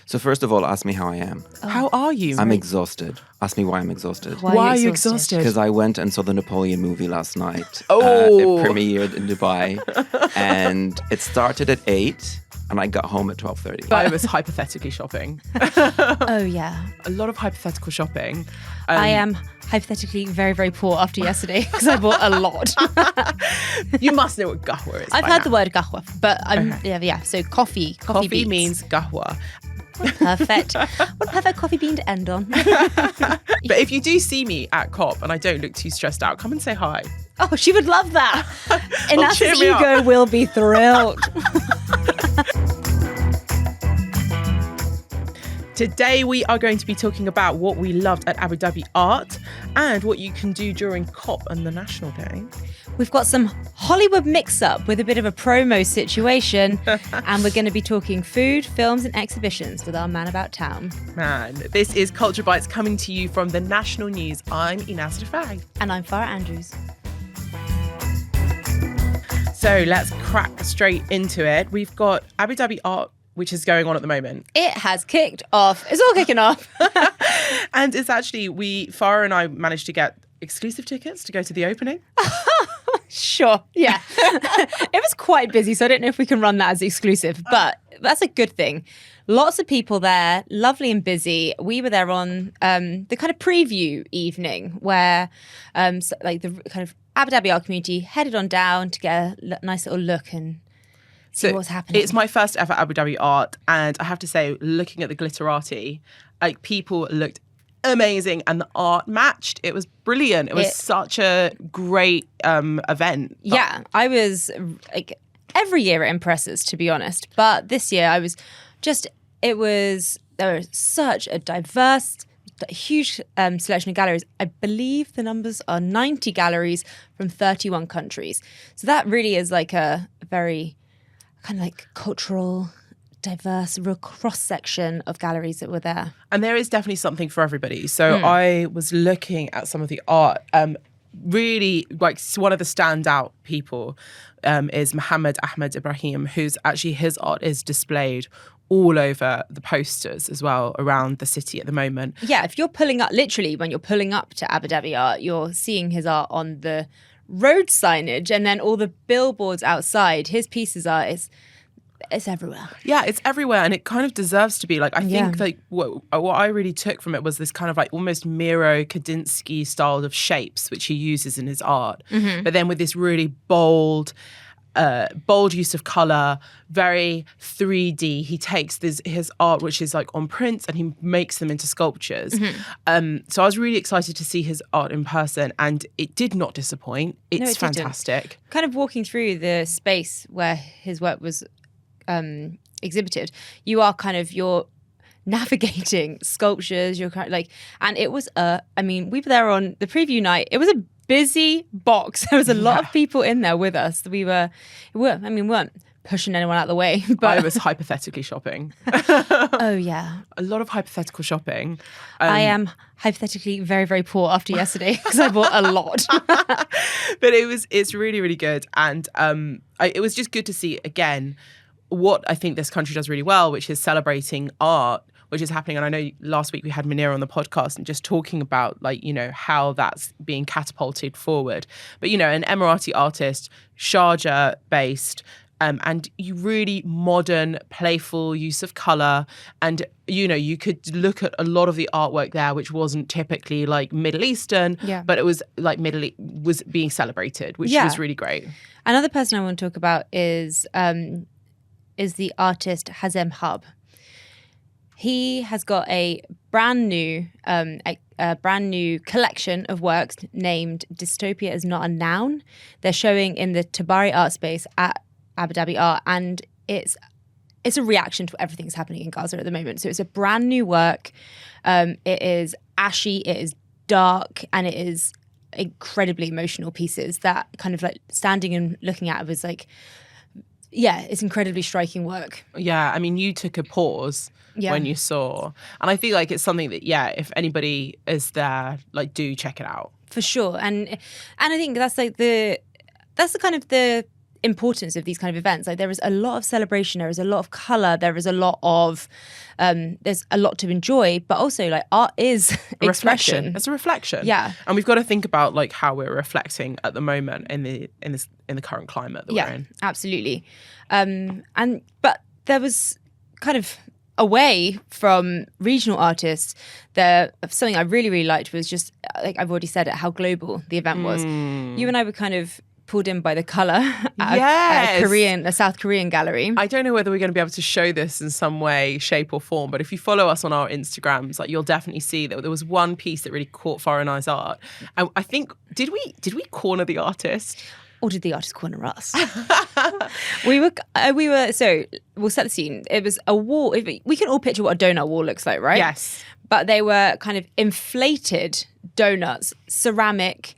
So first of all, ask me how I am. How are you? I'm exhausted. Ask me why I'm exhausted. Why are you exhausted? Because I went and saw the Napoleon movie last night. Oh. It premiered in Dubai. And it started at 8 and I got home at 12:30. I was hypothetically shopping. Oh, yeah. A lot of hypothetical shopping. I am hypothetically very, very poor after yesterday because I bought a lot. You must know what qahwa is. I've by heard now. the word qahwa, but Okay. yeah. So coffee Coffee beans. means qahwa. Perfect. What a perfect coffee bean to end on. But if you do see me at COP and I don't look too stressed out, come and say hi. Oh, she would love that. cheer Enas' me up. ego will be thrilled. Today we are going to be talking about what we loved at Abu Dhabi Art and what you can do during COP and the National Day. We've got some Hollywood mix-up with a bit of a promo situation, and we're going to be talking food, films and exhibitions with our man about town. Man, this is Culture Bites coming to you from the National News. I'm Enas and Farah. And I'm Farah Andrews. So let's crack straight into it. We've got Abu Dhabi Art, which is going on at the moment. It has kicked off. It's all kicking off. And it's actually, Farah and I managed to get exclusive tickets to go to the opening. Sure, yeah. It was quite busy, so I don't know if we can run that as exclusive, but that's a good thing. Lots of people there, lovely and busy. We were there on the kind of preview evening where like the kind of Abu Dhabi art community headed on down to get a nice little look and see what's happening. It's my first ever Abu Dhabi Art, and I have to say, looking at the glitterati, like people looked amazing and the art matched. It was brilliant. It was such a great event. Yeah, I was like, every year it impresses, to be honest. But this year I was just, there was such a diverse, huge selection of galleries. I believe the numbers are 90 galleries from 31 countries. So that really is like a very kind of like cultural, diverse, real cross-section of galleries that were there. And there is definitely something for everybody. So I was looking at some of the art. Really, like one of the standout people is Mohammed Ahmed Ibrahim, who's actually, his art is displayed all over the posters as well around the city at the moment. Yeah, if you're pulling up, literally when you're pulling up to Abu Dhabi Art, you're seeing his art on the road signage and then all the billboards outside. His pieces are, it's everywhere. Yeah, it's everywhere, and it kind of deserves to be. Like, I think like what I really took from it was this kind of like almost Miro Kandinsky style of shapes, which he uses in his art, but then with this really bold use of color, very 3D. He takes his art, which is like on prints, and he makes them into sculptures. So I was really excited to see his art in person, and it did not disappoint. It's fantastic. Kind of walking through the space where his work was exhibited, you're navigating sculptures, you're kind of like, and it was we were there on the preview night. It was a busy box. There was a lot of people in there with us. We weren't pushing anyone out of the way, but I was hypothetically shopping. Oh yeah, a lot of hypothetical shopping. I am hypothetically very, very poor after yesterday because I bought a lot. But it's really, really good, and it was just good to see again what I think this country does really well, which is celebrating art, which is happening. And I know last week we had Munira on the podcast and just talking about, like, you know, how that's being catapulted forward. But, you know, an Emirati artist, Sharjah based, and you really modern, playful use of colour. And, you know, you could look at a lot of the artwork there, which wasn't typically like Middle Eastern, but it was like was being celebrated, which was really great. Another person I want to talk about is the artist Hazem Hub. He has got a brand new collection of works named "Dystopia is Not a Noun." They're showing in the Tabari art space at Abu Dhabi Art, and it's a reaction to everything that's happening in Gaza at the moment. So it's a brand new work. It is ashy, it is dark, and it is incredibly emotional pieces that kind of like standing and looking at it was like, yeah, it's incredibly striking work. Yeah, I mean, you took a pause when you saw, and I feel like it's something that, if anybody is there, like, do check it out for sure. And I think that's like the kind of the importance of these kind of events. Like there is a lot of celebration, there is a lot of color, there is a lot of there's a lot to enjoy, but also like art is expression. It's a reflection. Yeah. And we've got to think about like how we're reflecting at the moment in the current climate that we're in. Absolutely. But there was kind of away from regional artists, something I really, really liked was just, like I've already said it, how global the event was. You and I were kind of pulled in by the colour at a South Korean gallery. I don't know whether we're going to be able to show this in some way, shape or form, but if you follow us on our Instagrams, like you'll definitely see that there was one piece that really caught foreign eyes art. And I think, did we corner the artist? Or did the artist corner us? we were. So we'll set the scene. It was a wall. We can all picture what a donut wall looks like, right? Yes. But they were kind of inflated donuts, ceramic,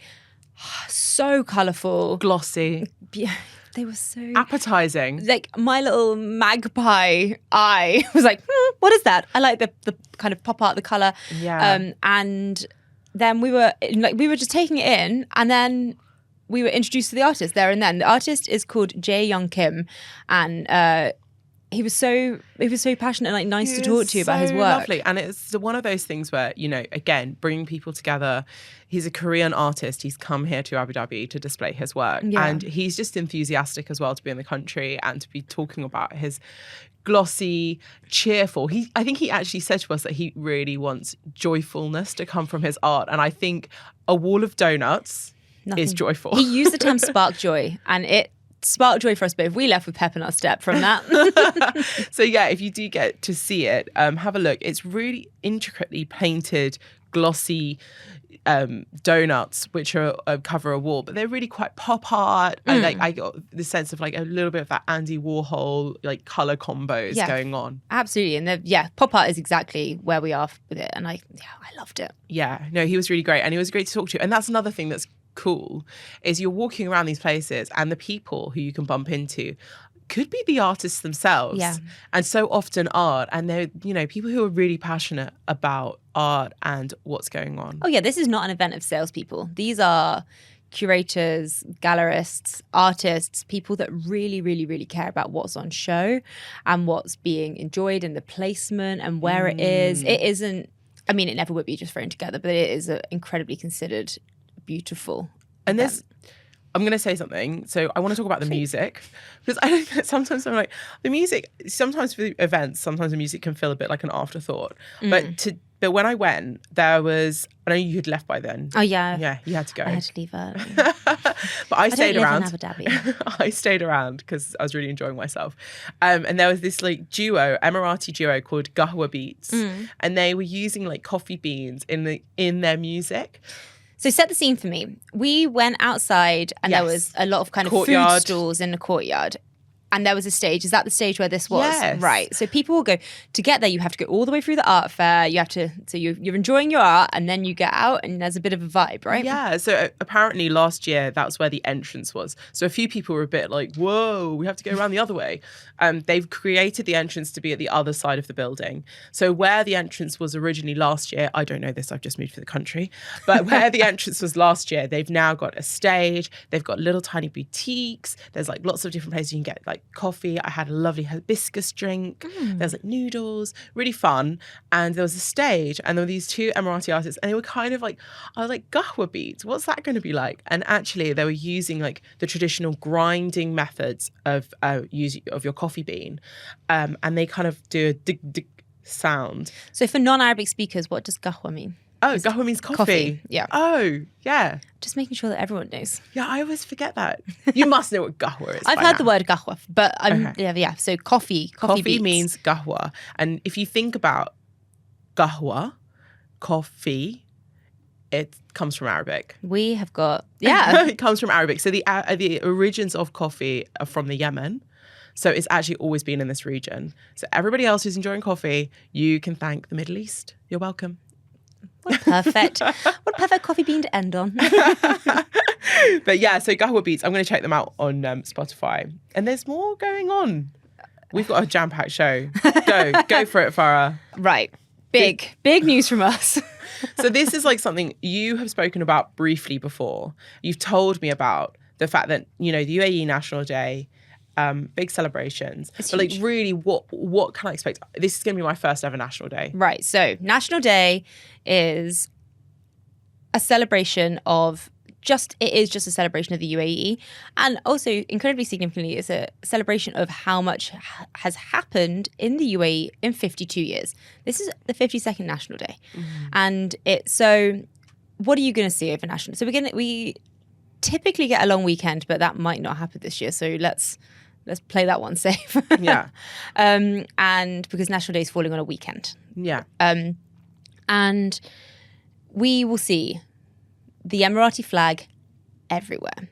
so colourful, glossy. Yeah, they were so appetizing. Like my little magpie eye was like, what is that? I like the kind of pop art, the colour. Yeah. And then we were just taking it in, and then we were introduced to the artist there and then. The artist is called Jae Young Kim, and he was so passionate and like nice to talk to about his work. Lovely. And it's one of those things where, you know, again, bringing people together. He's a Korean artist. He's come here to Abu Dhabi to display his work. Yeah. And he's just enthusiastic as well to be in the country and to be talking about his glossy, cheerful. I think he actually said to us that he really wants joyfulness to come from his art. And I think a wall of donuts is joyful. He used the term spark joy, and it sparked joy for us both. We left with pep in our step from that. So yeah, if you do get to see it, have a look. It's really intricately painted, glossy donuts which are cover a wall, but they're really quite pop art. And like I got the sense of like a little bit of that Andy Warhol like color combos going on. Absolutely. And pop art is exactly where we are with it, and I loved it. Yeah, no, he was really great, and he was great to talk to. And that's another thing that's cool, is you're walking around these places and the people who you can bump into could be the artists themselves. Yeah. And so often art, and they're, you know, people who are really passionate about art and what's going on. Oh yeah, this is not an event of salespeople. These are curators, gallerists, artists, people that really, really, really care about what's on show and what's being enjoyed and the placement and where it is. It isn't, I mean, it never would be just thrown together, but it is an incredibly considered, beautiful and event. this, I'm going to say something. So I want to talk about the music, because I don't know, sometimes I'm like, the music, sometimes for the events, sometimes the music can feel a bit like an afterthought. But when I went, there was, I know you had left by then. Oh yeah. Yeah, you had to go. I had to leave early. But I stayed around. I don't live in Abu Dhabi. I stayed around because I was really enjoying myself. And there was this like Emirati duo called Gahwa Beats. And they were using like coffee beans in their music. So set the scene for me. We went outside and there was a lot of kind of courtyard. Food stalls in the courtyard. And there was a stage. Is that the stage where this was? Yes. Right. So people will go, to get there, you have to go all the way through the art fair. You have to, so you're enjoying your art, and then you get out and there's a bit of a vibe, right? Yeah. So apparently last year, that's where the entrance was. So a few people were a bit like, whoa, we have to go around the other way. They've created the entrance to be at the other side of the building. So where the entrance was originally last year, I don't know this, I've just moved to the country, but where the entrance was last year, they've now got a stage. They've got little tiny boutiques. There's like lots of different places you can get like coffee. I had a lovely hibiscus drink. There's like noodles, really fun. And there was a stage, and there were these two Emirati artists, and they were kind of like, I was like, Gahwa beats, what's that going to be like? And actually they were using like the traditional grinding methods of your coffee bean. And they kind of do a dig dig sound. So for non-Arabic speakers, what does gahwa mean? Oh, gahwa means coffee. Yeah. Oh, yeah. Just making sure that everyone knows. Yeah, I always forget that. You must know what gahwa is. I've heard the word gahwa, but yeah. So coffee beats. Means gahwa. And if you think about gahwa, coffee, it comes from Arabic. We have got, yeah. It comes from Arabic. So the origins of coffee are from the Yemen. So it's actually always been in this region. So everybody else who's enjoying coffee, you can thank the Middle East. You're welcome. What a perfect coffee bean to end on. But yeah, so Gahwa Beats, I'm going to check them out on Spotify. And there's more going on. We've got a jam-packed show. Go for it, Farah. Right. Big news from us. So this is like something you have spoken about briefly before. You've told me about the fact that, you know, the UAE National Day, big celebrations. It's but like, huge. really, what can I expect? This is going to be my first ever National Day. Right. So National Day is a celebration of it is just a celebration of the UAE. And also, incredibly significantly, it's a celebration of how much has happened in the UAE in 52 years. This is the 52nd National Day. And so what are you going to see over National? So we typically get a long weekend, but that might not happen this year. So let's play that one safe. Yeah. And because National Day is falling on a weekend. Yeah. And we will see the Emirati flag everywhere.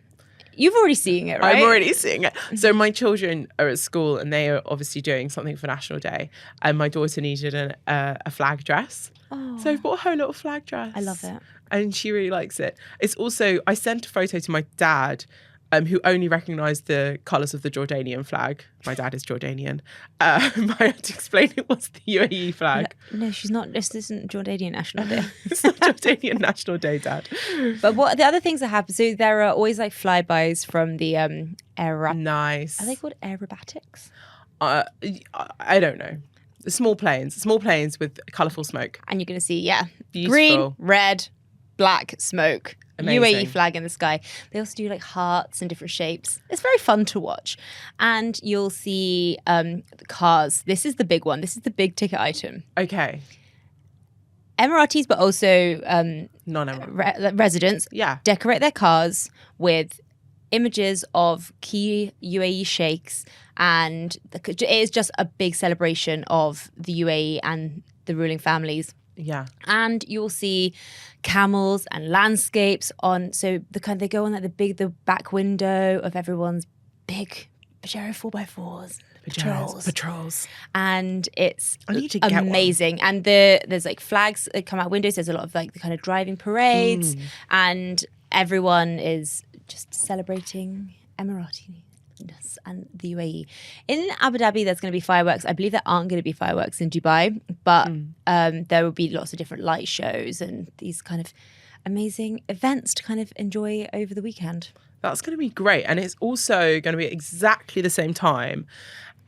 You've already seen it, right? I'm already seeing it. So my children are at school and they are obviously doing something for National Day. And my daughter needed a flag dress. Oh, So I bought her a little flag dress. I love it. And she really likes it. It's also, I sent a photo to my dad, who only recognised the colours of the Jordanian flag. My dad is Jordanian. I had to explain it was the UAE flag. No, she's not. This isn't Jordanian National Day. It's not Jordanian National Day, Dad. But what the other things that happen? So there are always like flybys from the Arab. Nice. Are they called aerobatics? I don't know. Small planes with colourful smoke. And you're going to see, Beautiful. green, red, black smoke. Amazing. UAE flag in the sky. They also do like hearts and different shapes. It's very fun to watch. And you'll see the cars. This is the big one. This is the big ticket item. Okay. Emiratis, but also Non-Emirati. residents, Yeah. decorate their cars with images of key UAE sheikhs, and it is just a big celebration of the UAE and the ruling families. Yeah. And you'll see camels and landscapes so they go on like the back window of everyone's big Pajero 4x4s. Patrols. And it's I need to get amazing. And there's like flags that come out windows. There's a lot of like the kind of driving parades, and everyone is just celebrating Emirati and the UAE. In Abu Dhabi, there's going to be fireworks. I believe there aren't going to be fireworks in Dubai, but there will be lots of different light shows and these kind of amazing events to kind of enjoy over the weekend. That's going to be great. And it's also going to be exactly the same time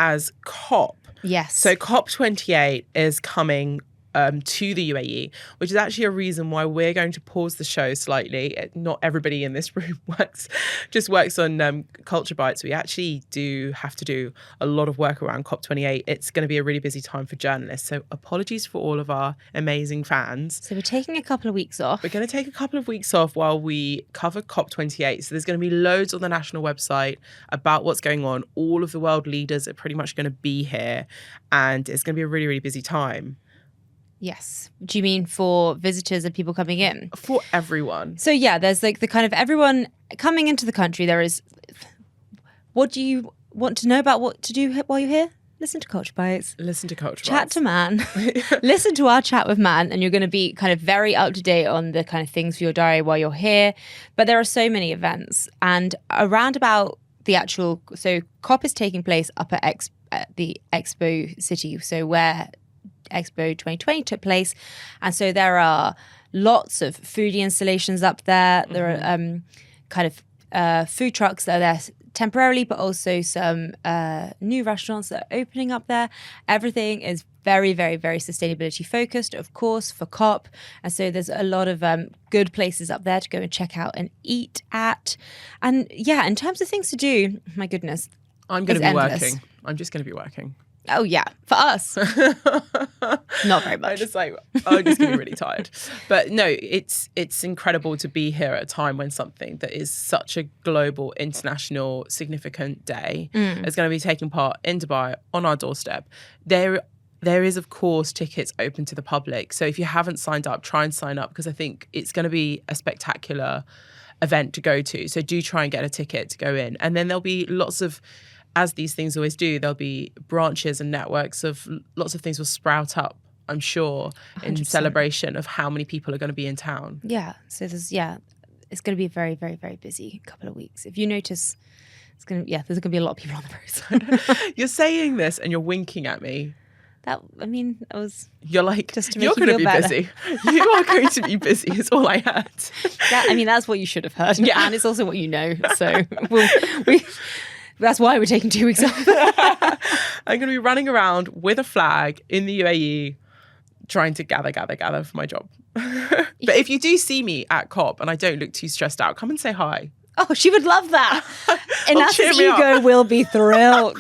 as COP. Yes. So COP28 is coming to the UAE, which is actually a reason why we're going to pause the show slightly. Not everybody in this room works on Culture Bites. We actually do have to do a lot of work around COP28. It's going to be a really busy time for journalists. So apologies for all of our amazing fans. So we're taking a couple of weeks off. We're going to take a couple of weeks off while we cover COP28. So there's going to be loads on the national website about what's going on. All of the world leaders are pretty much going to be here, and it's going to be a really, really busy time. Yes. Do you mean for visitors and people coming in? For everyone. So yeah, there's like the kind of everyone coming into the country. There is, what do you want to know about what to do while you're here? Listen to Culture Bites. Listen to Culture Chat Bites. to Man. Listen to our chat with Man, and you're going to be kind of very up to date on the kind of things for your diary while you're here. But there are so many events, and around about so COP is taking place up at the Expo City, so where Expo 2020 took place. And so there are lots of foodie installations up there. There are kind of food trucks that are there temporarily, but also some new restaurants that are opening up there. Everything is very, very, very sustainability focused, of course, for COP. And so there's a lot of good places up there to go and check out and eat at. And yeah, in terms of things to do, my goodness, I'm going to be endless. working. I'm just going to be working. Oh yeah, for us. Not very much. I'm just going to be really tired. But no, it's incredible to be here at a time when something that is such a global, international, significant day is going to be taking part in Dubai on our doorstep. There is, of course, tickets open to the public. So if you haven't signed up, try and sign up, because I think it's going to be a spectacular event to go to. So do try and get a ticket to go in. And then there'll be lots of, as these things always do, there'll be branches and networks of lots of things will sprout up, I'm sure, in 100%. Celebration of how many people are going to be in town. Yeah. So it's going to be a very, very, very busy couple of weeks. If you notice, there's going to be a lot of people on the roadside. You're saying this and you're winking at me. That was You're like, just to make you're you going to feel be better. busy. You are going to be busy is all I heard. That's what you should have heard. Yeah. And it's also what you know. So that's why we're taking 2 weeks off. I'm going to be running around with a flag in the UAE trying to gather for my job. But if you do see me at COP and I don't look too stressed out, come and say hi. Oh, she would love that. Enas' cheer me ego up. will be thrilled.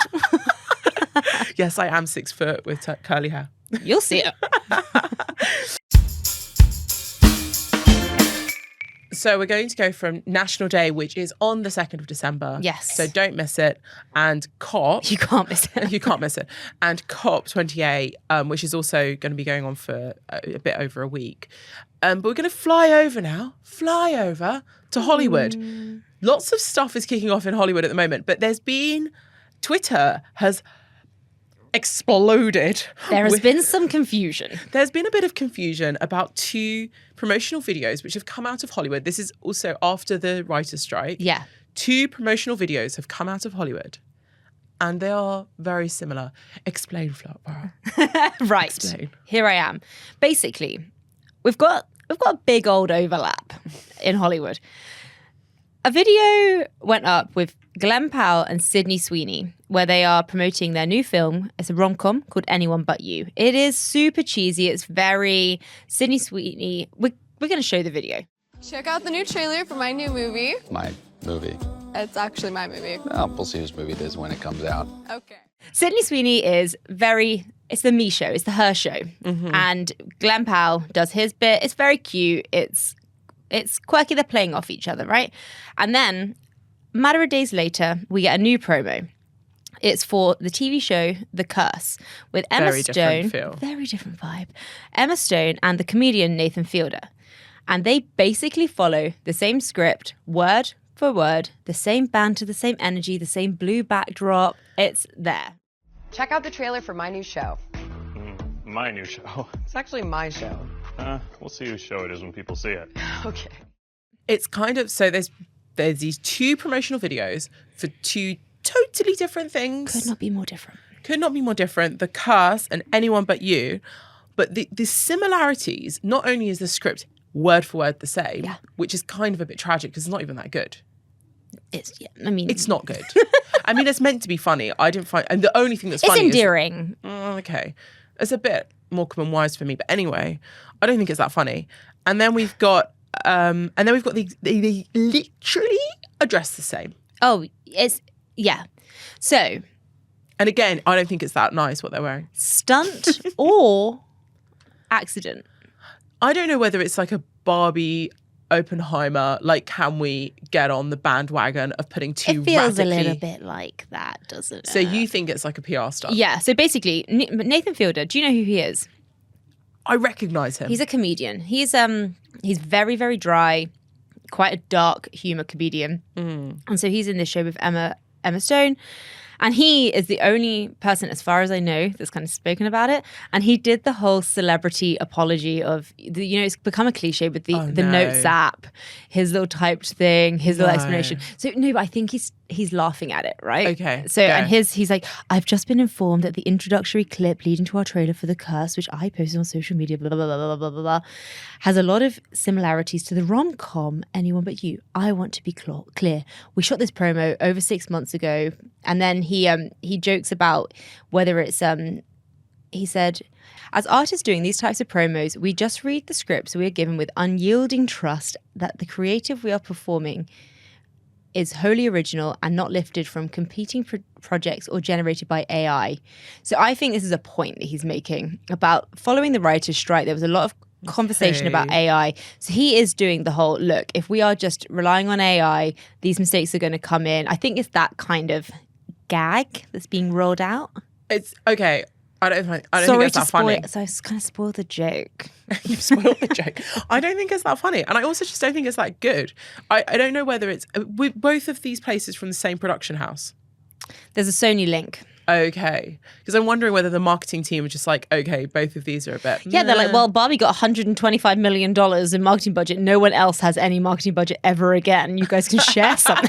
Yes, I am 6 foot with curly hair. You'll see it. So we're going to go from National Day, which is on the 2nd of December. Yes. So don't miss it. And COP. You can't miss it. You can't miss it. And Cop28, which is also going to be going on for a bit over a week. But we're going to fly over to Hollywood. Lots of stuff is kicking off in Hollywood at the moment, but Twitter has exploded. There has been some confusion. There's been a bit of confusion about 2 promotional videos which have come out of Hollywood. This is also after the writer's strike. Yeah. 2 promotional videos have come out of Hollywood and they are very similar. Explain, Farah. Right. Explain. Here I am. Basically, we've got a big old overlap in Hollywood. A video went up with Glenn Powell and Sydney Sweeney, where they are promoting their new film. It's a rom-com called Anyone But You. It is super cheesy. It's very Sydney Sweeney. We're going to show the video. Check out the new trailer for my new movie. My movie. It's actually my movie. Well, we'll see whose movie it is when it comes out. Okay. Sydney Sweeney is it's the me show. It's the her show. And Glenn Powell does his bit. It's very cute. It's quirky. They're playing off each other, right? And then, a matter of days later, we get a new promo. It's for the TV show The Curse with Emma Very Stone. different feel. Very different vibe. Emma Stone and the comedian Nathan Fielder. And they basically follow the same script, word for word, the same banter, the same energy, the same blue backdrop. It's there. Check out the trailer for my new show. My new show. It's actually my show. We'll see whose show it is when people see it. Okay. It's kind of, so there's these 2 promotional videos for 2 totally different things. Could not be more different. The Curse and Anyone But You. But the similarities, not only is the script word for word the same, which is kind of a bit tragic because it's not even that good. It's not good. I mean, it's meant to be funny. I didn't find, and the only thing that's funny It's endearing. Okay. It's a bit Morecambe and Wise for me, but anyway, I don't think it's that funny. And then we've got they literally address the same. Oh, yeah. So, and again, I don't think it's that nice what they're wearing. Stunt or accident? I don't know whether it's like a Barbie Oppenheimer, like, can we get on the bandwagon of putting 2 It feels radically... a little bit like that, doesn't it? So you think it's like a PR stunt? Yeah, so basically, Nathan Fielder, do you know who he is? I recognise him. He's a comedian. He's very, very dry, quite a dark humour comedian. And so he's in this show with Emma Stone. And he is the only person, as far as I know, that's kind of spoken about it. And he did the whole celebrity apology of, it's become a cliche with the notes app, his little typed thing, his little explanation. So no, but I think he's laughing at it, right? Okay. So and he's like, I've just been informed that the introductory clip leading to our trailer for The Curse, which I posted on social media, blah, blah, blah, blah, blah, blah, blah, has a lot of similarities to the rom-com Anyone But You. I want to be clear. We shot this promo over 6 months ago. And then he jokes about whether it's he said, as artists doing these types of promos, we just read the scripts we are given with unyielding trust that the creative we are performing is wholly original and not lifted from competing projects or generated by AI. So I think this is a point that he's making about following the writer's strike. There was a lot of conversation about AI. So he is doing the whole, look, if we are just relying on AI, these mistakes are going to come in. I think it's that kind of gag that's being rolled out. It's okay. I don't think it's that funny. So I just kind of spoiled the joke. You've spoiled the joke. I don't think it's that funny. And I also just don't think it's that good. I don't know whether it's... both of these places from the same production house. There's a Sony link. Okay. Because I'm wondering whether the marketing team are just like, okay, both of these are a bit... Yeah, they're like, well, Barbie got $125 million in marketing budget. No one else has any marketing budget ever again. You guys can share something.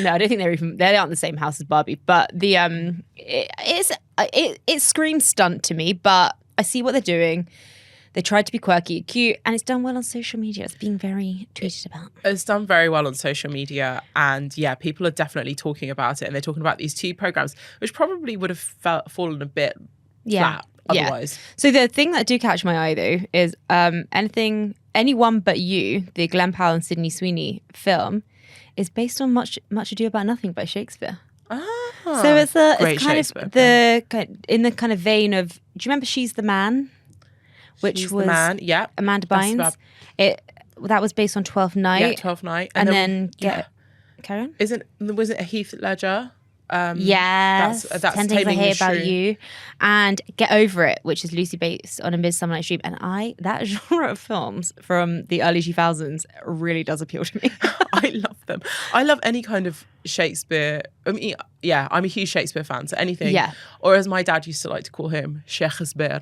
No, I don't think they aren't the same house as Barbie. But it's it screams stunt to me, but I see what they're doing. They tried to be quirky, cute, and it's done well on social media. It's being very tweeted about. It's done very well on social media, and yeah, people are definitely talking about it, and they're talking about these two programs, which probably would have fallen a bit flat otherwise. So the thing that do catch my eye though is Anyone But You, the Glenn Powell and Sydney Sweeney film, is based on Much Ado About Nothing by Shakespeare. So it's kind of in the kind of vein of. Do you remember She's the Man? Which She's was the Man, yeah. Amanda Bynes. That was based on 12th Night. Yeah, 12th Night. And then carry on. Was it a Heath Ledger? Yes, that's 10 Things I Taming Hate the About Shrew. You, and Get Over It, which is loosely based on A Midsummer Night's Dream. And that genre of films from the early 2000s really does appeal to me. I love them. I love any kind of Shakespeare. I mean, yeah, I'm a huge Shakespeare fan, so anything. Yeah. Or as my dad used to like to call him, Shakespeare.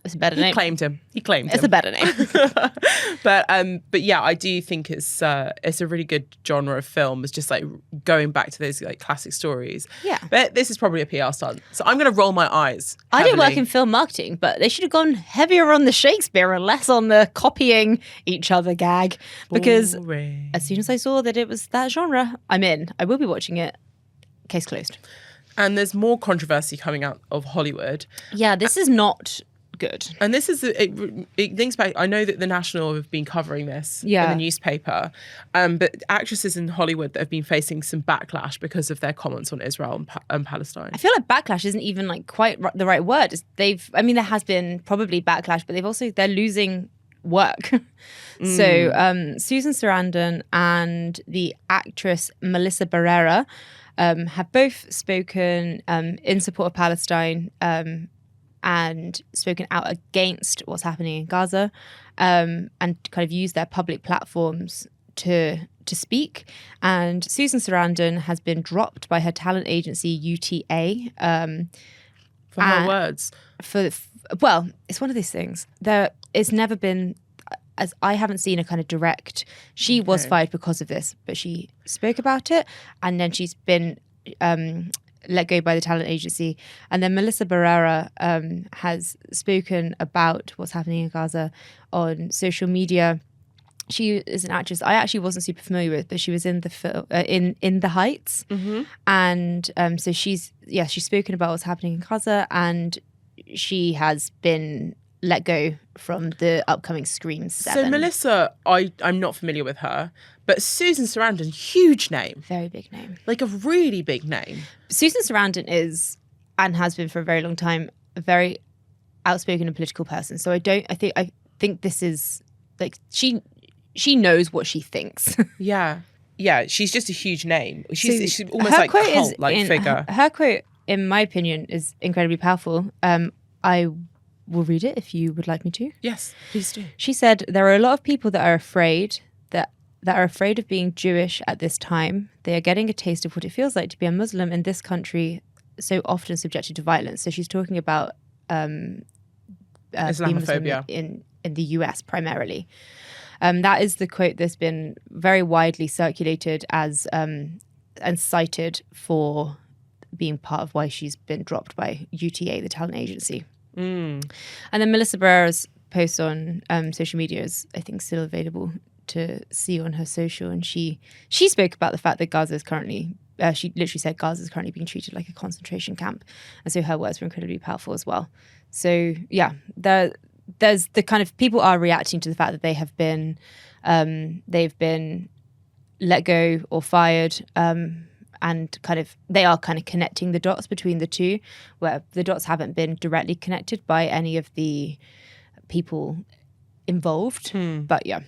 It's a better He name. claimed him. It's a better name. But yeah, I do think it's a really good genre of film. It's just like going back to those like classic stories. Yeah. But this is probably a PR stunt, so I'm going to roll my eyes. I didn't work heavily. in film marketing, but they should have gone heavier on the Shakespeare and less on the copying each other gag. Because Boring. as soon as I saw that it was that genre, I'm in. I will be watching it. Case closed. And there's more controversy coming out of Hollywood. Yeah, this is not good. And this is it links back. I know that the National have been covering this in the newspaper, but actresses in Hollywood that have been facing some backlash because of their comments on Israel and Palestine. I feel like backlash isn't even like quite the right word. There has been probably backlash, but they're losing work. So Susan Sarandon and the actress Melissa Barrera have both spoken in support of Palestine and spoken out against what's happening in Gaza, and kind of used their public platforms to speak. And Susan Sarandon has been dropped by her talent agency UTA For her words. Well, it's one of these things. It's never been, as I haven't seen a kind of direct. She was fired because of this, but she spoke about it, and then she's been let go by the talent agency. And then Melissa Barrera has spoken about what's happening in Gaza on social media. She is an actress I actually wasn't super familiar with, but she was in the film in The Heights, and so she's spoken about what's happening in Gaza, and she has been let go from the upcoming Scream 7. So Melissa, I'm not familiar with her, but Susan Sarandon, huge name, Very big name. like a really big name. Susan Sarandon is, and has been for a very long time, a very outspoken and political person. So I think this is like she knows what she thinks. Yeah, she's just a huge name. She's almost her like quote cult-like is figure. Her quote, in my opinion, is incredibly powerful. I will read it if you would like me to. Yes, please do. She said, "There are a lot of people that are afraid that are afraid of being Jewish at this time. They are getting a taste of what it feels like to be a Muslim in this country, so often subjected to violence." So she's talking about being Muslim Islamophobia in the US primarily. That is the quote that's been very widely circulated as and cited for being part of why she's been dropped by UTA, the talent agency. And then Melissa Barrera's post on social media is, I think, still available to see on her social. And she spoke about the fact that Gaza is currently, she literally said Gaza is currently being treated like a concentration camp. And so her words were incredibly powerful as well. So yeah, there's the kind of, people are reacting to the fact that they've been let go or fired, and kind of they are kind of connecting the dots between the two, where the dots haven't been directly connected by any of the people involved. But yeah.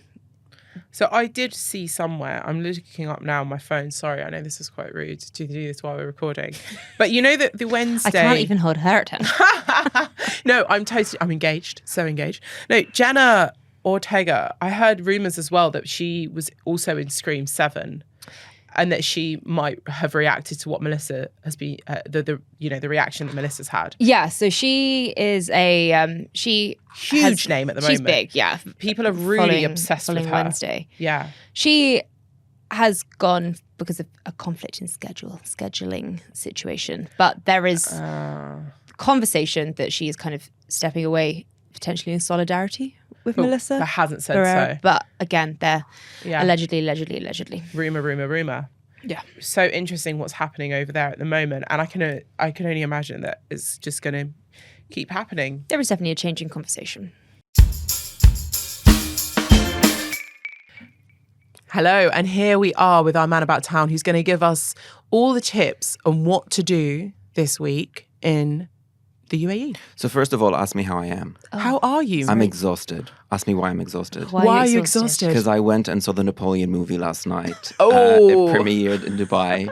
So I did see somewhere, I'm looking up now on my phone, sorry, I know this is quite rude to do this while we're recording, but you know that the Wednesday... I can't even hold her attention. No, I'm engaged, so engaged. No, Jenna Ortega, I heard rumours as well that she was also in Scream 7 and that she might have reacted to what Melissa has been, the reaction that Melissa's had. Yeah, so she is a Huge name at the moment. She's big, yeah. People are really obsessed with her. Wednesday. Yeah. She has gone because of a conflict in scheduling situation, but there is conversation that she is kind of stepping away, potentially in solidarity with But Melissa. that hasn't said Barrera. so. But again, they're Yeah. allegedly. Rumor. Yeah. So interesting what's happening over there at the moment, and I can only imagine that it's just going to keep happening. There is definitely a change in conversation. Hello, and here we are with our man about town, who's going to give us all the tips on what to do this week in the UAE. So first of all, ask me how I am. How are you? I'm exhausted. Ask me why I'm exhausted. Why are you exhausted? Because I went and saw the Napoleon movie last night. Oh. It premiered in Dubai.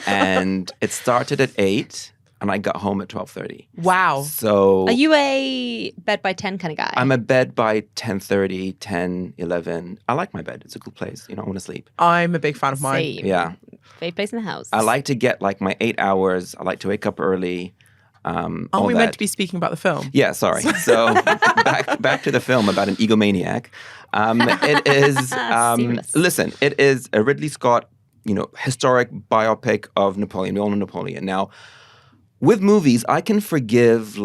And it started at 8 and I got home at 12:30. Wow. So Are you a bed by 10 kind of guy? I'm a bed by 10:30, 10, 11. I like my bed. It's a good place. I want to sleep. I'm a big fan of mine. Same. Yeah. Favorite place in the house. I like to get like my 8 hours. I like to wake up early. Aren't all we that. meant to be speaking about the film? Yeah, sorry. So back to the film about an egomaniac. It is Seamless. listen, it is a Ridley Scott, historic biopic of Napoleon. We all know Napoleon. Now, with movies, I can forgive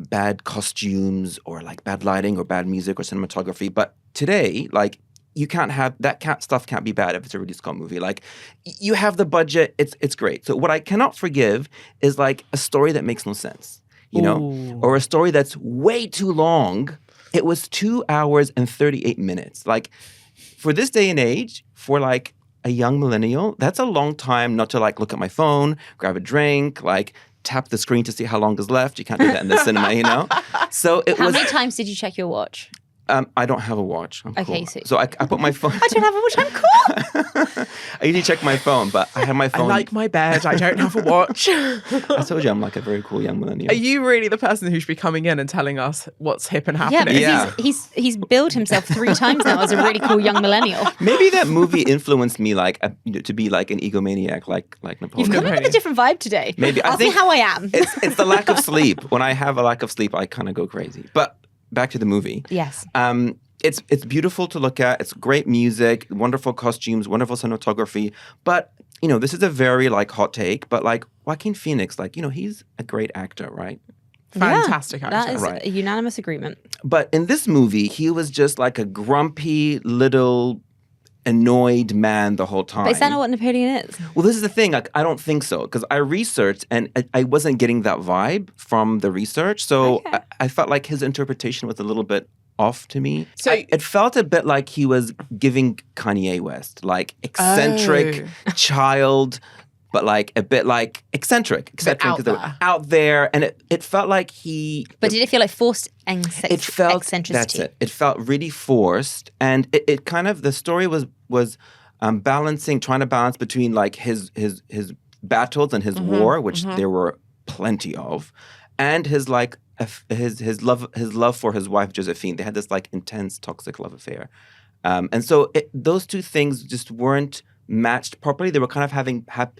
bad costumes or like bad lighting or bad music or cinematography, but today, like you can't have stuff can't be bad if it's a Ridley Scott movie. Like you have the budget, it's great. So what I cannot forgive is like a story that makes no sense, Ooh. or a story that's way too long. It was 2 hours and 38 minutes. Like for this day and age, for like a young millennial, that's a long time not to like look at my phone, grab a drink, like tap the screen to see how long is left. You can't do that in the cinema, So it How was. many times did you check your watch? I don't have a watch. I'm Okay, cool. so- So I put my phone. I don't have a watch. I'm cool. I usually check my phone, but I have my I phone. like my bed. I don't have a watch. I told you I'm like a very cool young millennial. Are you really the person who should be coming in and telling us what's hip and Yeah, happening? because Yeah. he's billed himself 3 times now as a really cool young millennial. Maybe that movie influenced me like to be like an egomaniac like Napoleon. You've come in with a different vibe today. Maybe I Ask me think how I am. It's the lack of sleep. When I have a lack of sleep, I kind of go crazy. But back to the movie. Yes. It's beautiful to look at. It's great music, wonderful costumes, wonderful cinematography. But this is a very like hot take. But like Joaquin Phoenix, like he's a great actor, right? Fantastic actor. That is Right. a unanimous agreement. But in this movie, he was just like a grumpy little annoyed man the whole time. But is that not what Napoleon is? Well, this is the thing. Like, I don't think so because I researched and I wasn't getting that vibe from the research. So Okay. I felt like his interpretation was a little bit off to me. So- It felt a bit like he was giving Kanye West, like eccentric child, but like a bit like eccentric out 'cause they were there. out there, and it felt like he. But did it feel like forced It felt eccentricity? that's it. It felt really forced, and it kind of the story was trying to balance between like his battles and his war, which there were plenty of, and his like his love for his wife Josephine. They had this like intense toxic love affair, and so those two things just weren't matched properly. They were kind of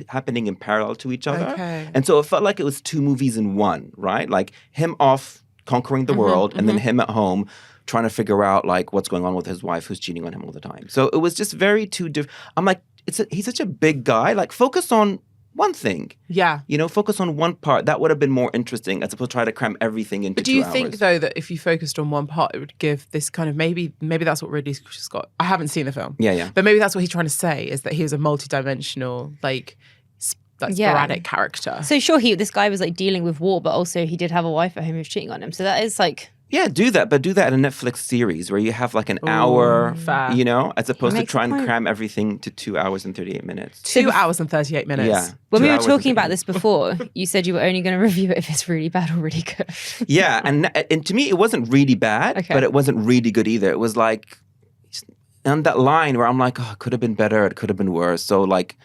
happening in parallel to each other, Okay. and so it felt like it was two movies in one, right? Like him off conquering the world, and then him at home trying to figure out like what's going on with his wife who's cheating on him all the time. So it was just very two different. I'm like, he's such a big guy. Like focus on one thing. Yeah. Focus on one part. That would have been more interesting as opposed to try to cram everything into But do 2 you hours. think though that if you focused on one part, it would give this kind of maybe that's what Ridley Scott. I haven't seen the film. Yeah. But maybe that's what he's trying to say is that he was a multi-dimensional, like sporadic character. So sure, this guy was like dealing with war, but also he did have a wife at home who was cheating on him. So that is like, Yeah, do that, but do that in a Netflix series where you have like an hour, fair. as opposed to makes try and a point. cram everything to 2 hours and 38 minutes. 2 hours and 38 minutes. Yeah. when 2 we were hours and talking about 38 this before, you said you were only going to review it if it's really bad or really good. Yeah, and to me, it wasn't really bad, Okay. but it wasn't really good either. It was like on that line where I'm like, oh, it could have been better, it could have been worse. So like,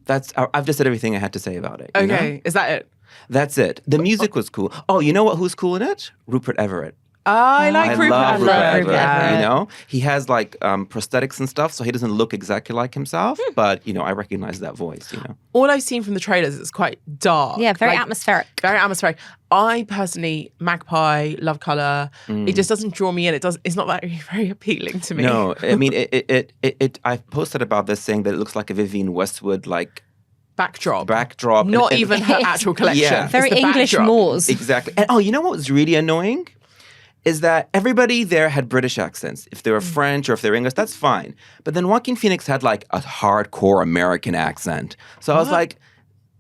I've just said everything I had to say about it. you know? Okay. Is that it? That's it. The music was cool. Oh, you know who's cool in it? Rupert Everett. I like I Rupert love Rupert Everett. Everett. Yeah. He has like prosthetics and stuff, so he doesn't look exactly like himself. Hmm. But I recognize that voice. All I've seen from the trailers is quite dark. Yeah, very like, atmospheric. Very atmospheric. I personally, Magpie, love color. It just doesn't draw me in. It's not very appealing to me. No, I mean it. I posted about this saying that it looks like a Vivienne Westwood like backdrop. Not even her actual collection. Yeah. It's Very the English backdrop. Moors. Exactly. And you know what was really annoying? Is that everybody there had British accents. If they were French or if they were English, that's fine. But then Joaquin Phoenix had like a hardcore American accent. So I was like,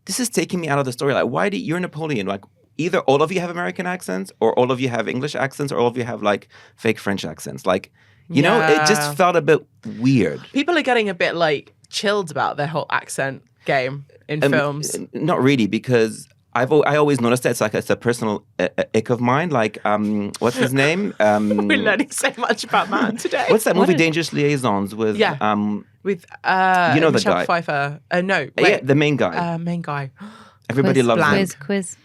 this is taking me out of the story. Like, why do you're Napoleon? Like, either all of you have American accents or all of you have English accents or all of you have like fake French accents. Like, you know, it just felt a bit weird. People are getting a bit like chilled about their whole accent game in films. Not really, because I always noticed that it's a personal ick of mine. Like, what's his name? We're learning so much about Man today. What's that movie, Dangerous Liaisons, with with you know the Michelle guy. Pfeiffer? No, wait. yeah, the main guy. Main guy. Everybody loves him. Quiz.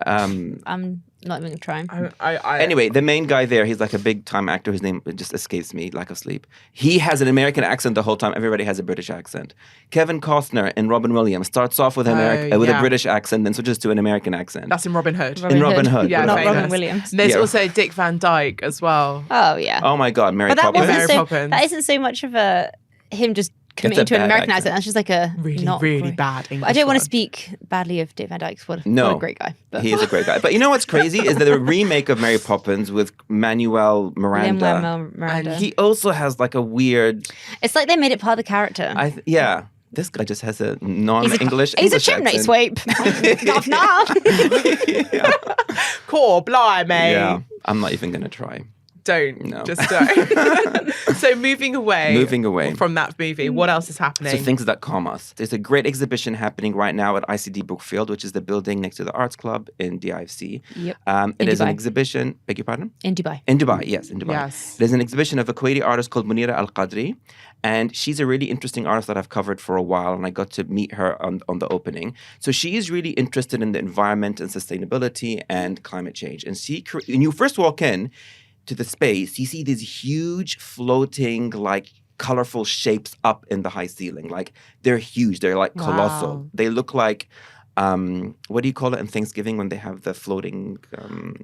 I'm not even trying. Anyway, the main guy there, he's like a big time actor. His name just escapes me, lack of sleep. He has an American accent the whole time. Everybody has a British accent. Kevin Costner in Robin Williams starts off with with a British accent, then switches to an American accent. That's in Robin Hood. in Robin Hood. Yeah, not famous. Robin Williams. There's Yeah. also Dick Van Dyke as well. Oh yeah. Oh my God, Mary But that Poppins. wasn't Mary so. Poppins. That isn't so much of a him just committing to an bad American accent. accent. That's just like a Really, not really great. bad English. I don't want to one. speak badly of Dick Van Dyke. What No. a great guy. But He is a great guy. But you know what's crazy is that the remake of Mary Poppins with Manuel Miranda. Lin-Manuel Miranda. He also has like a weird. It's like they made it part of the character. Yeah. This guy just has a non-English. He's a English chimney accent. sweep. Knock, knock. Core blimey. Yeah, I'm not even gonna try. Don't. No. Just don't. So moving away from that movie, what else is happening? So things that calm us. There's a great exhibition happening right now at ICD Brookfield, which is the building next to the Arts Club in DIFC. Yep. It In is an Dubai. exhibition. Beg your pardon? In Dubai. In Dubai, yes, in Dubai. Yes. There's an exhibition of a Kuwaiti artist called Munira Al-Qadri, and she's a really interesting artist that I've covered for a while, and I got to meet her on the opening. So she is really interested in the environment and sustainability and climate change. And when you first walk in to the space, you see these huge floating, like, colorful shapes up in the high ceiling. Like, they're huge. They're like colossal. Wow. They look like what do you call it in Thanksgiving when they have the floating?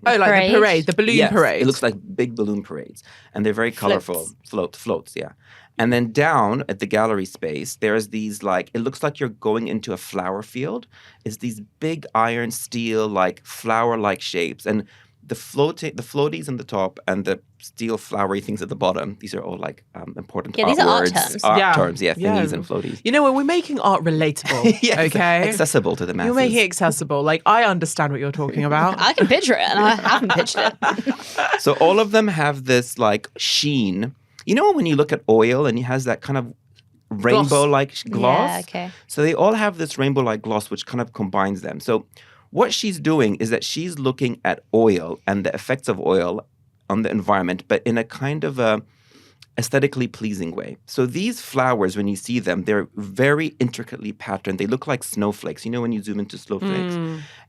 like Parade? the parade, the balloon Yes, parade. It looks like big balloon parades, and they're very colorful. Floats, yeah. And then down at the gallery space, there's these like it looks like you're going into a flower field. It's these big iron steel like flower-like shapes, and the floaties on the top and the steel flowery things at the bottom. These are all like important Yeah, art these are art words, terms. Yeah. terms, yeah, Yeah. thingies and floaties. You know, when we're making art relatable, Yeah, okay? accessible to the masses. You're making it accessible. Like, I understand what you're talking about. I can picture it, and I haven't pictured it. So all of them have this like sheen. You know when you look at oil and it has that kind of rainbow-like gloss? Yeah, okay. So they all have this rainbow-like gloss which kind of combines them. So what she's doing is that she's looking at oil and the effects of oil on the environment, but in a kind of a aesthetically pleasing way. So these flowers, when you see them, they're very intricately patterned. They look like snowflakes. You know when you zoom into snowflakes?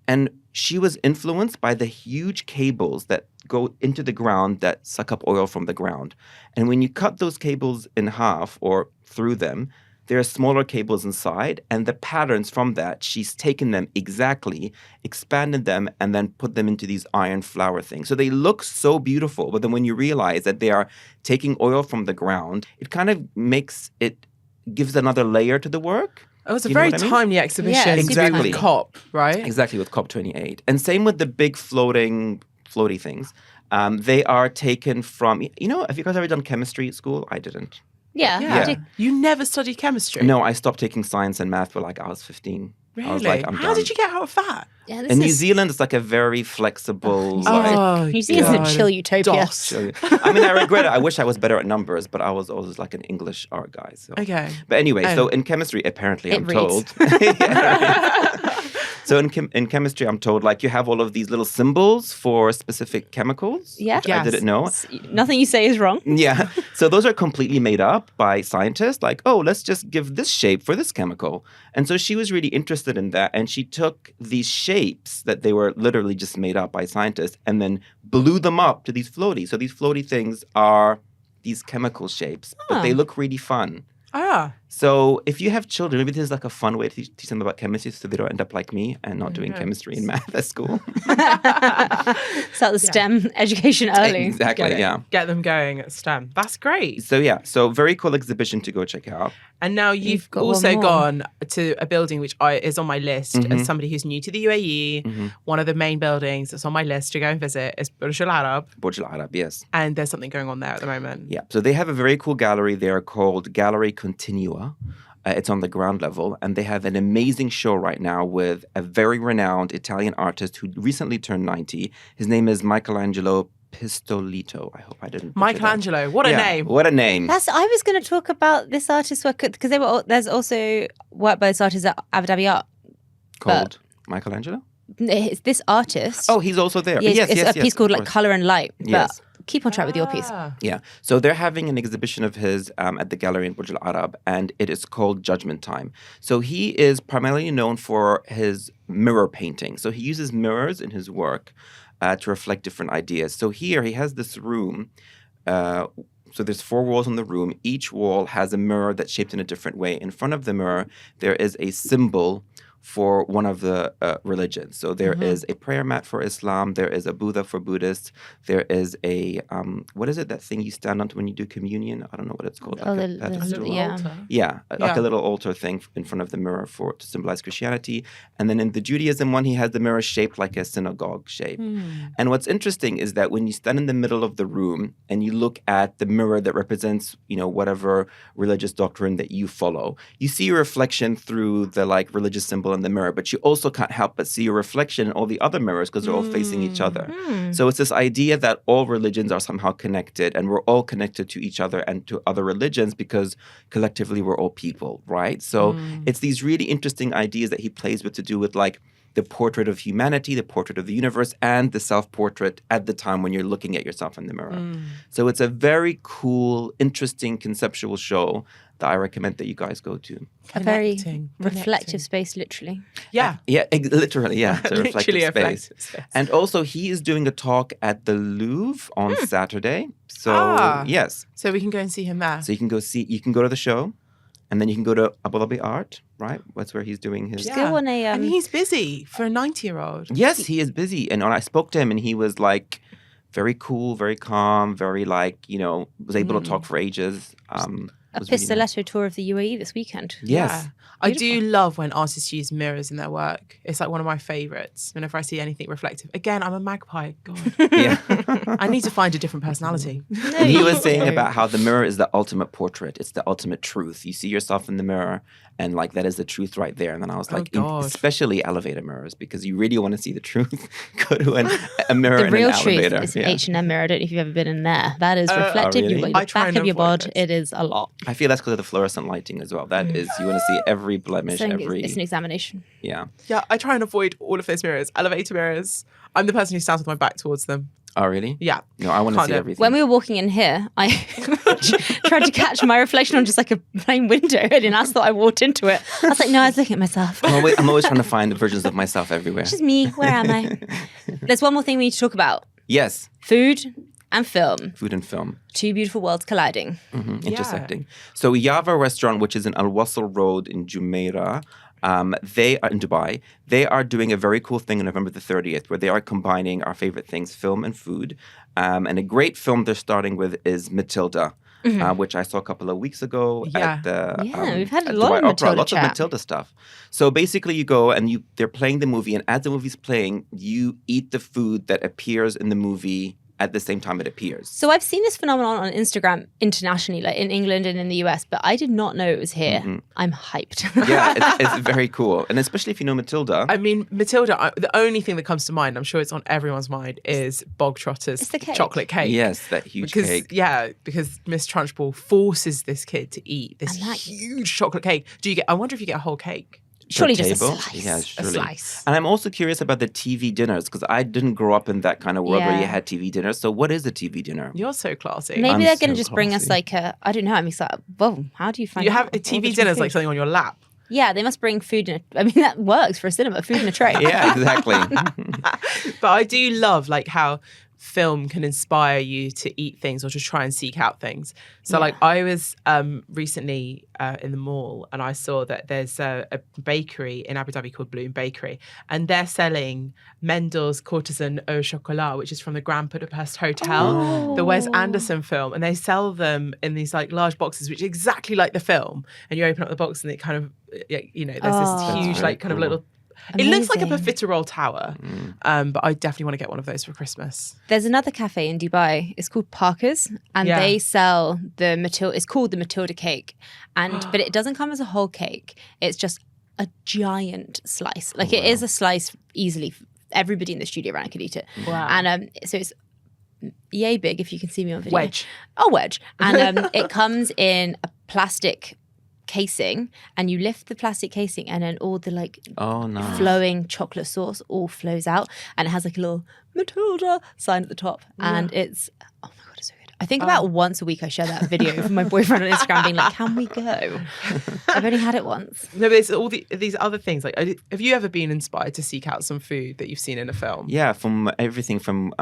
And she was influenced by the huge cables that go into the ground that suck up oil from the ground. And when you cut those cables in half or through them, there are smaller cables inside, and the patterns from that, she's taken them exactly, expanded them, and then put them into these iron flower things. So they look so beautiful, but then when you realize that they are taking oil from the ground, it kind of gives another layer to the work. It was a You know very what I mean? timely exhibition Yeah, to do exactly. with COP, right? Exactly, with Cop28. And same with the big floaty things. They are taken from, have you guys ever done chemistry at school? I didn't. Yeah. Yeah. I do. You never studied chemistry? No, I stopped taking science and math when I was 15. Really? I was like, I'm How done. did you get out of that? Yeah, this In New is Zealand, it's like a very flexible, like, Oh, New Zealand's God. a chill utopia. DOS. I mean, I regret it. I wish I was better at numbers, but I was always like an English art guy. So. Okay. But anyway, Oh. so in chemistry, apparently, It I'm reads. told. So in chemistry, I'm told like you have all of these little symbols for specific chemicals. Yeah. Which I Yes. didn't know. Nothing you say is wrong. Yeah. So those are completely made up by scientists. Like, oh, let's just give this shape for this chemical. And so she was really interested in that. And she took these shapes that they were literally just made up by scientists and then blew them up to these floaties. So these floaty things are these chemical shapes, but they look really fun. Ah. So if you have children, maybe this is like a fun way to teach them about chemistry so they don't end up like me and not doing chemistry and math at school. Start the STEM education early. Exactly, yeah. Get them going at STEM. That's great. So very cool exhibition to go check out. And now you've got one also more. gone to a building which is on my list as somebody who's new to the UAE. One of the main buildings that's on my list to go and visit is Burj Al Arab. Burj Al Arab, yes. And there's something going on there at the moment. Yeah, so they have a very cool gallery there called Gallery Continua. It's on the ground level, and they have an amazing show right now with a very renowned Italian artist who recently turned 90. His name is Michelangelo Pistolito. I hope I didn't. butcher that. Michelangelo, what a name. What a name. I was going to talk about this artist's work because there's also work by this artist at Abu Dhabi Art. Called Michelangelo? It's this artist. Oh, he's also there. Yeah, Yes, it's yes, a piece called of like course. Color and Light. But Yes. keep on track with your piece. Yeah. So they're having an exhibition of his at the gallery in Burj Al Arab, and it is called Judgment Time. So he is primarily known for his mirror painting. So he uses mirrors in his work to reflect different ideas. So here he has this room. So there's 4 walls in the room. Each wall has a mirror that's shaped in a different way. In front of the mirror, there is a symbol for one of the religions. So there is a prayer mat for Islam. There is a Buddha for Buddhists. There is a, what is it, that thing you stand on when you do communion? I don't know what it's called. Like a pedestal. Yeah, like a little altar thing in front of the mirror to symbolize Christianity. And then in the Judaism one, he has the mirror shaped like a synagogue shape. And what's interesting is that when you stand in the middle of the room and you look at the mirror that represents, whatever religious doctrine that you follow, you see your reflection through the like religious symbol in the mirror, but you also can't help but see your reflection in all the other mirrors because they're all facing each other. So it's this idea that all religions are somehow connected and we're all connected to each other and to other religions because collectively we're all people, right? So it's these really interesting ideas that he plays with to do with like the portrait of humanity, the portrait of the universe, and the self-portrait at the time when you're looking at yourself in the mirror. So it's a very cool, interesting, conceptual show that I recommend that you guys go to. A very Connecting. reflective space, literally. Yeah. Yeah, literally, yeah. It's a reflective Literally a space. reflective space. And also, he is doing a talk at the Louvre on Saturday. So, yes. So we can go and see him there. So you can go to the show, and then you can go to Abu Dhabi Art, right? That's where he's doing his... Go on a... and he's busy for a 90-year-old. Yes, he is busy. And when I spoke to him, and he was like very cool, very calm, very like, was able to talk for ages. a Pistoletto tour of the UAE this weekend. Yes. Yeah. I do love when artists use mirrors in their work. It's like one of my favorites whenever I see anything reflective. Again, I'm a magpie. God. Yeah. I need to find a different personality. And he was saying about how the mirror is the ultimate portrait. It's the ultimate truth. You see yourself in the mirror and like that is the truth right there. And then I was like, especially elevator mirrors, because you really want to see the truth. Go to a mirror in an elevator. The real truth is an H&M mirror. I don't know if you've ever been in there. That is reflective. really? You've got the back of your bod. It is a lot. I feel that's because of the fluorescent lighting as well. That is, you want to see every blemish, It's an examination. Yeah. Yeah, I try and avoid all of those mirrors. Elevator mirrors. I'm the person who stands with my back towards them. Oh, really? Yeah. No, I want to see everything. When we were walking in here, I tried to catch my reflection on just like a plain window, and I thought I walked into it. I was like, no, I was looking at myself. I'm always trying to find versions of myself everywhere. It's just me. Where am I? There's one more thing we need to talk about. Yes. Food and film. Food and film. Two beautiful worlds colliding. Intersecting. So Yava Restaurant, which is in Al Wasl Road in Jumeirah, they are in Dubai. They are doing a very cool thing on November the 30th where they are combining our favorite things, film and food. And a great film they're starting with is Matilda, which I saw a couple of weeks ago at the we've had a at lot Dubai of Opera, Matilda lots chat. of Matilda stuff. So basically you go and they're playing the movie, and as the movie's playing, you eat the food that appears in the movie at the same time it appears. So I've seen this phenomenon on Instagram internationally, like in England and in the US, but I did not know it was here. I'm hyped. Yeah, it's very cool. And especially if you know Matilda. I mean, Matilda, the only thing that comes to mind, I'm sure it's on everyone's mind, is Bog Trotter's It's the cake. chocolate cake. Yes, that huge cake. Yeah, because Miss Trunchbull forces this kid to eat this huge chocolate cake. I wonder if you get a whole cake. Surely Per just a table? slice. Yeah, A surely. slice. And I'm also curious about the TV dinners because I didn't grow up in that kind of world where Yeah. you had TV dinners. So what is a TV dinner? You're so classy. Maybe I'm they're going to so just bring us classy. like I don't know, I'm excited. Whoa, how do you find You out have a all the TV different dinner's like food? something on your lap. Yeah, they must bring food in I mean, that works for a cinema, food in a tray. Yeah, exactly. But I do love like how film can inspire you to eat things or to try and seek out things. So like I was recently in the mall and I saw that there's a bakery in Abu Dhabi called Bloom Bakery, and they're selling Mendel's Courtesan au Chocolat, which is from the Grand Budapest Hotel, the Wes Anderson film, and they sell them in these like large boxes, which is exactly like the film. And you open up the box and it kind of, you know, there's this huge like kind of little. It looks like a profiterole tower, but I definitely want to get one of those for Christmas. There's another cafe in Dubai. It's called Parker's, and they sell the Matilda. It's called the Matilda cake, but it doesn't come as a whole cake. It's just a giant slice. Like it is a slice easily. Everybody in the studio around could eat it. Wow. And so it's yay big if you can see me on video. Wedge. Oh, wedge. And it comes in a plastic casing, and you lift the plastic casing and then all the like flowing chocolate sauce all flows out, and it has like a little Matilda sign at the top, and it's oh my god, it's so good. I think about once a week I share that video with my boyfriend on Instagram being like, can we go? I've only had it once. No, but it's all these other things. Like, have you ever been inspired to seek out some food that you've seen in a film? Yeah, from everything from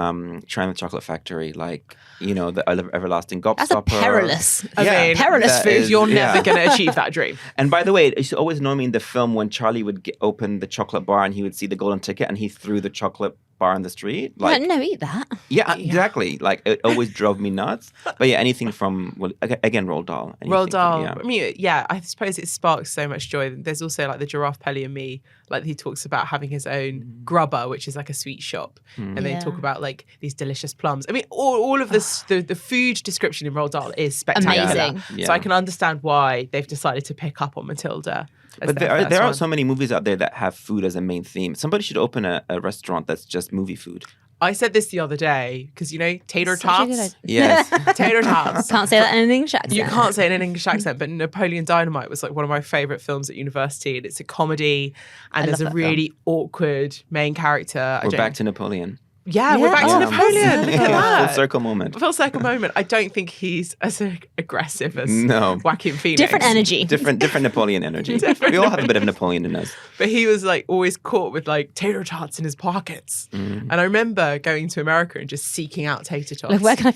China Chocolate Factory, like, you know, the everlasting gobstopper. That's a perilous, perilous food. is, You're never going to achieve that dream. And by the way, it used to always annoy me in the film when Charlie would open the chocolate bar and he would see the golden ticket and he threw the chocolate bar in the street. Like, no, eat that. Yeah, exactly. Like, it always drove me nuts. But yeah, anything from, well, again, Roald Dahl. Roald Dahl. I mean, yeah, I suppose it sparks so much joy. There's also like the Giraffe Pelly and Me. Like he talks about having his own grubber, which is like a sweet shop. And they talk about like these delicious plums. I mean, all of this, the food description in Roald Dahl is spectacular. Amazing. Yeah. So I can understand why they've decided to pick up on Matilda. But there are so many movies out there that have food as a main theme. Somebody should open a restaurant that's just movie food. I said this the other day because, you know, tater Such a good tots. idea. Yes. Tater tots. Can't say that in an English accent. You can't say it in an English accent, but Napoleon Dynamite was like one of my favourite films at university, and it's a comedy, and there's a really awkward main character. We're back to Napoleon. Yeah, we're back to Napoleon. Look at that. Full circle moment. Full circle moment. I don't think he's as aggressive as No. Joaquin Phoenix. Different energy. Different Napoleon energy. We all have a bit of Napoleon in us. But he was like always caught with like tater tots in his pockets. And I remember going to America and just seeking out tater tots. Like, where can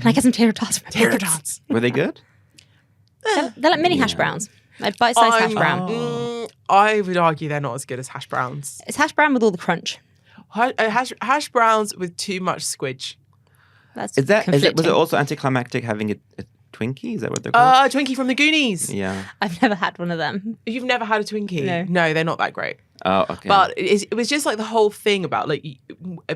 I get some tater tots from? Tater tots. Were they good? They're like mini hash browns. Like bite-sized hash brown. I would argue they're not as good as hash browns. It's hash brown with all the crunch. Hash browns with too much squidge. That's Was it conflicting. also anticlimactic having a Twinkie? Is that what they're called? Twinkie from the Goonies. Yeah. I've never had one of them. You've never had a Twinkie? No. They're not that great. Oh, okay. But it was just like the whole thing about like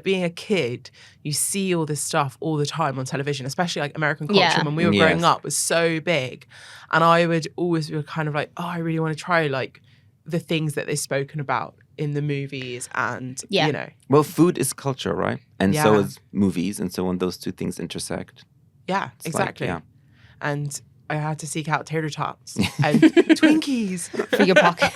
being a kid, you see all this stuff all the time on television, especially like American culture Yeah. when we were growing Yes. up was so big. And I would always be kind of like, oh, I really want to try like the things that they've spoken about in the movies and, Yeah. you know. Well, food is culture, right? And so Yeah. is movies. And so when those two things intersect. Yeah, It's exactly. like, And I had to seek out tater tots and Twinkies. For your pocket.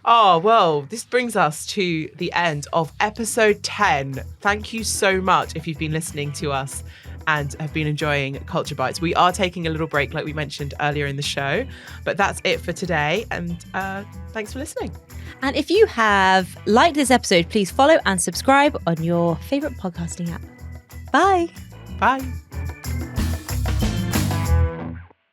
Oh, well, this brings us to the end of episode 10. Thank you so much if you've been listening to us and have been enjoying Culture Bites. We are taking a little break, like we mentioned earlier in the show, but that's it for today. And thanks for listening. And if you have liked this episode, please follow and subscribe on your favourite podcasting app. Bye. Bye.